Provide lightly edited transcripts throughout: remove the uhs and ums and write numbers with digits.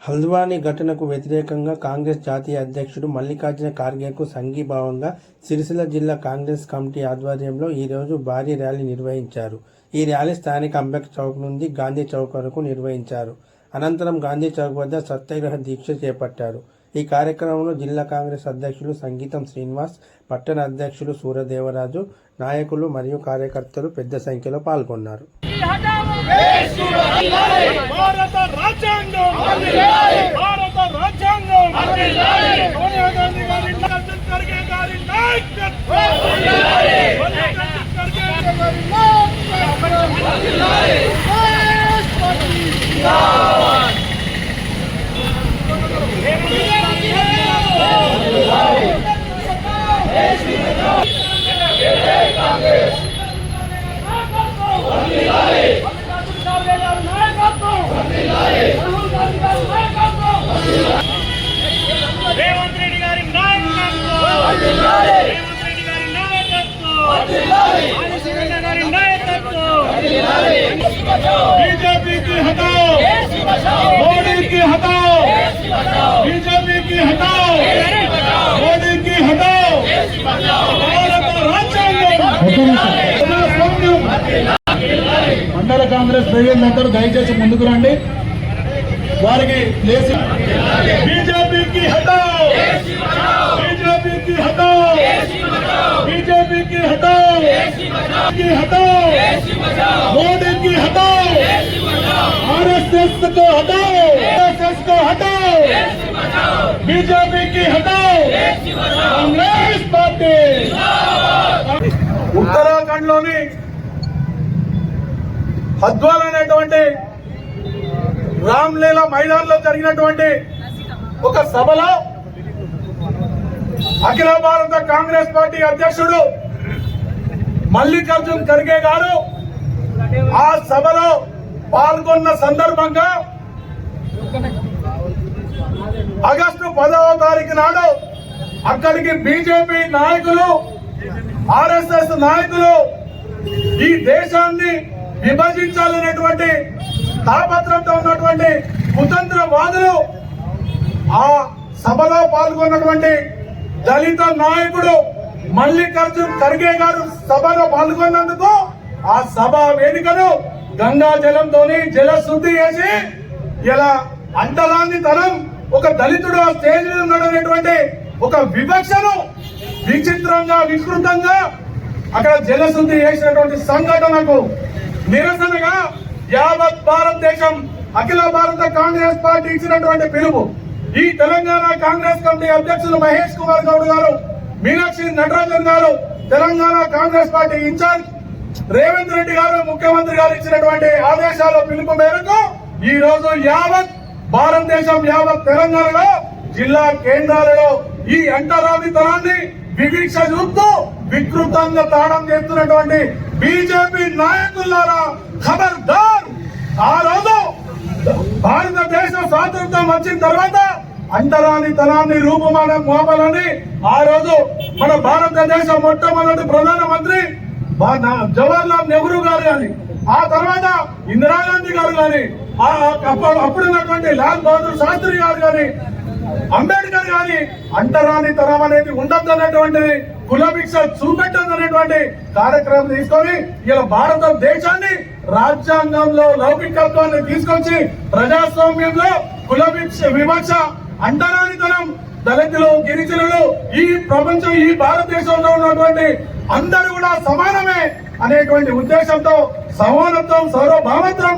హల్ద్వానీ ఘటనకు వ్యతిరేకంగా కాంగ్రెస్ జాతీయ అధ్యక్షుడు మల్లికార్జున ఖార్గేకు సంఘీభావంగా సిరిసిల్ల జిల్లా కాంగ్రెస్ కమిటీ ఆధ్వర్యంలో ఈరోజు భారీ ర్యాలీ నిర్వహించారు. ఈ ర్యాలీ స్థానిక అంబేద్కర్ చౌక్ నుండి గాంధీ చౌక్ వరకు నిర్వహించారు. అనంతరం గాంధీ చౌక్ వద్ద సత్యాగ్రహ దీక్ష చేపట్టారు. ఈ కార్యక్రమంలో జిల్లా కాంగ్రెస్ అధ్యక్షులు సంగీతం శ్రీనివాస్, పట్టణ అధ్యక్షులు సూర్యదేవరాజు, నాయకులు మరియు కార్యకర్తలు పెద్ద సంఖ్యలో పాల్గొన్నారు. రేవంత్ రెడ్డి గారి నాయకత్వం, రేవంత్ రెడ్డి గారి నాయకత్వం, ఆదిశేఖర్ గారి నాయకత్వం, बीजेपी की हटाओ, मोदी की हटाओ, बीजेपी की हटाओ, मोदी की हटाओ, भारत మండల కాంగ్రెస్ ప్రజలందరూ దయచేసి ముందుకు రండి. వారికి बीजेपी की हटाओ, बीजेपी की हटाओ, बीजेपी की हटाओ, की हटाओ, मोदी की हटाओ, आरएसएस को हटाओ, आरएसएस को हटाओ, बीजेपी की हटाओ, कांग्रेस पार्टी। उत्तराखंड लोनी हद्वाल అనేటువంటి రామ్లీలా మైదానంలో జరిగినటువంటి ఒక సభలో అఖిల భారత కాంగ్రెస్ పార్టీ అధ్యక్షుడు మల్లికార్జున ఖర్గే గారు ఆ సభలో పాల్గొన్న సందర్భంగా ఆగస్టు 10వ తారీఖు నాడు అక్కడికి బీజేపీ నాయకులు, ఆర్ఎస్ఎస్ నాయకులు ఈ దేశాన్ని విభజించాలనేటువంటి తాపత్రంతో ఉన్నటువంటి కుతంత్రవాదులు ఆ సభలో పాల్గొన్నటువంటి దళిత నాయకుడు మల్లికార్జున ఖర్గే గారు సభలో పాల్గొన్నందుకు ఆ సభ వేదికను గంగా జలంతోని జలశుద్ధి చేసి ఇలా అంటరాని తరం ఒక దళితుడు ఆ స్టేజ్ మీద ఉన్నాడనేటువంటి ఒక వివక్షను విచిత్రంగా వికృతంగా అక్కడ జలశుద్ధి చేసినటువంటి సంఘటనకు నిరసనగా యావత్ భారతదేశం అఖిల భారత కాంగ్రెస్ పార్టీ ఇచ్చినటువంటి పిలుపు. ఈ తెలంగాణ కాంగ్రెస్ కమిటీ అధ్యక్షులు మహేష్ కుమార్ గౌడ్ గారు, మీనాక్షి నటరాజన్ గారు, తెలంగాణ కాంగ్రెస్ పార్టీ ఇన్ఛార్జ్ రేవంత్ రెడ్డి గారు, ముఖ్యమంత్రి గారు ఇచ్చినటువంటి ఆదేశాల పిలుపు మేరకు ఈ రోజు యావత్ భారతదేశం, యావత్ తెలంగాణలో జిల్లా కేంద్రాలలో ఈ అంటరానితనాన్ని వివక్ష చూపుతూ వికృతంగా తాళం చేస్తున్నటువంటి బీజేపీ నాయకులారా ఖబర్దార్. ఆ రోజు భారతదేశ స్వాతంత్రం వచ్చిన తర్వాత అంటరానితనాన్ని రూపుమానం మోపాలని ఆ రోజు మన భారతదేశ మొట్టమొదటి ప్రధానమంత్రి జవహర్లాల్ నెహ్రూ గారు గాని, ఆ తర్వాత ఇందిరాగాంధీ గారు గాని, అప్పుడున్నటువంటి లాల్ బహదూర్ శాస్త్రి గారు గాని, అంబేద్కర్ గాని అంటరానితనం అనేది ఉండద్దనేటువంటిది, కులభిక్ష చూపెట్టదనేటువంటి కార్యక్రమం తీసుకొని ఇలా భారతదేశాన్ని రాజ్యాంగంలో లౌకికత్వాన్ని తీసుకొచ్చి ప్రజాస్వామ్యంలో కులభిక్ష వివక్ష, అంటరానితనం, దళితులు, గిరిజనులు, ఈ ప్రపంచం, ఈ భారతదేశంలో ఉన్నటువంటి అందరూ కూడా సమానమే అనేటువంటి ఉద్దేశంతో సమానత్వం, సార్వభౌమత్వం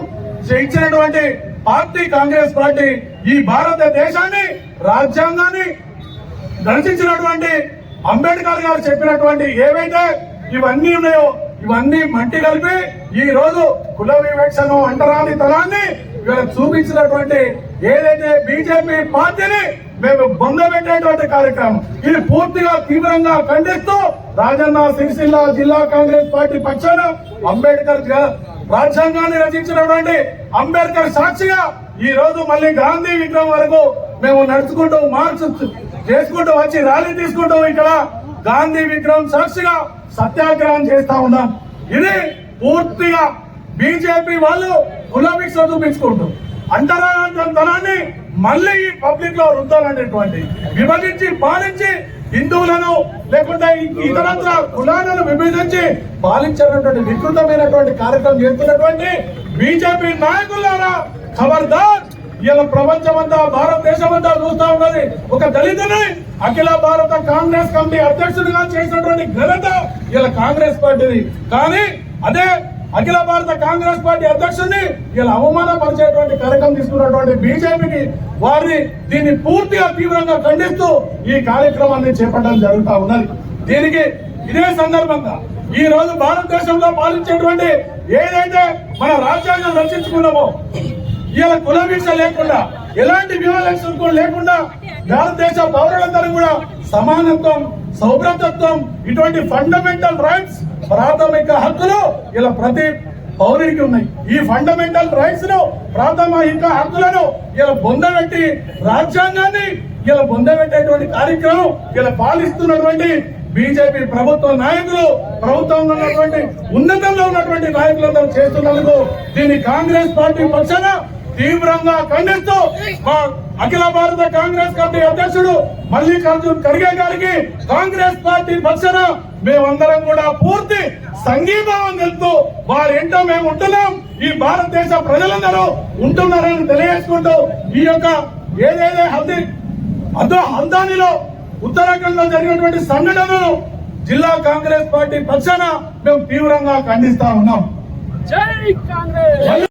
ఇచ్చినటువంటి పార్టీ కాంగ్రెస్ పార్టీ. ఈ భారతదేశాన్ని, రాజ్యాంగాన్ని రచించినటువంటి అంబేద్కర్ గారు చెప్పినటువంటి ఏవైతే ఇవన్నీ ఉన్నాయో ఇవన్నీ మట్టి కలిపి ఈ రోజు కుల వివక్షను, అంటరానితనాన్ని చూపించినటువంటి ఏదైతే బీజేపీ పార్టీని మేము బొందబెట్టేటువంటి కార్యక్రమం ఇది పూర్తిగా తీవ్రంగా ఖండిస్తూ రాజన్న సిరిసిల్ల జిల్లా కాంగ్రెస్ పార్టీ పక్షాన అంబేద్కర్ రాజ్యాంగాన్ని రచించినటువంటి అంబేద్కర్ సాక్షిగా ఈ రోజు మళ్ళీ గాంధీ విగ్రహం వరకు మేము నడుచుకుంటూ మార్చ్ చేసుకుంటూ వచ్చి ర్యాలీ తీసుకుంటూ ఇక్కడ గాంధీ విగ్రహం సాక్షిగా సత్యాగ్రహం చేస్తా ఉన్నాం. ఇది పూర్తిగా బీజేపీ వాళ్ళు కులభిక్ష చూపించుకుంటూ అంటరానితనాన్ని మళ్ళీ ఈ పబ్లిక్ లో రుద్దాలనేటువంటి విభజించి పాలించి హిందువులను లేకుంటే ఇతరత్ర కులాలను విభజించి పాలించేటటువంటి వికృతమైనటువంటి కార్యక్రమం చేస్తున్నటువంటి బీజేపీ నాయకులారా ఖబర్దార్. ఇలా ప్రపంచమంతా భారతదేశమంతా చూస్తా ఉన్నది. ఒక దళితుని అఖిల భారత కాంగ్రెస్ కమిటీ అధ్యక్షుడిగా చేసినటువంటి ఘనత ఇలా కాంగ్రెస్ పార్టీది. కానీ అదే అఖిల భారత కాంగ్రెస్ పార్టీ అధ్యక్షుడిని ఇలా అవమానపరిచేటువంటి కార్యక్రమం తీసుకున్నటువంటి బీజేపీకి వారిని దీన్ని పూర్తిగా తీవ్రంగా ఖండిస్తూ ఈ కార్యక్రమాన్ని చేపట్టడం జరుగుతా ఉన్నది. దీనికి ఇదే సందర్భంగా ఈ రోజు భారతదేశంలో పాలించేటువంటి ఏదైతే మన రాజ్యాంగం రచించుకున్నామో ఇలా కుల వీక్ష లేకుండా ఎలాంటి వివక్ష లేకుండా భారతదేశ పౌరులందరూ కూడా సమానత్వం, సౌభ్రతత్వం, ఇటువంటి ఫండమెంటల్ రైట్స్, ప్రాథమిక హక్కులు ఇలా ప్రతి పౌరుడికి ఉన్నాయి. ఈ ఫండమెంటల్ రైట్స్ ను, ప్రాథమిక హక్కులను ఇలా పొందబెట్టి రాజ్యాంగాన్ని ఇలా పొందబెట్టేటువంటి కార్యక్రమం ఇలా పాలిస్తున్నటువంటి బీజేపీ ప్రభుత్వ నాయకులు, ప్రభుత్వంలో ఉన్నటువంటి ఉన్నతంలో ఉన్నటువంటి నాయకులందరూ చేస్తున్నందుకు దీన్ని కాంగ్రెస్ పార్టీ పక్షాన తీవ్రంగా ఖండిస్తూ మా అఖిల భారత కాంగ్రెస్ కమిటీ అధ్యక్షుడు మల్లికార్జున్ ఖర్గే గారికి కాంగ్రెస్ పార్టీ పక్షాన మేమందరం కూడా పూర్తి సంఘీభావం తెలుపుతూ వారి ఇంట మేము ఉంటున్నాం, ఈ భారతదేశ ప్రజలందరూ ఉంటున్నారని తెలియజేసుకుంటూ ఈ యొక్క ఏదైతే హల్దానిలో ఉత్తరాఖండ్ లో జరిగినటువంటి సంఘటనను జిల్లా కాంగ్రెస్ పార్టీ పక్షాన మేము తీవ్రంగా ఖండిస్తా ఉన్నాం. జై కాంగ్రెస్.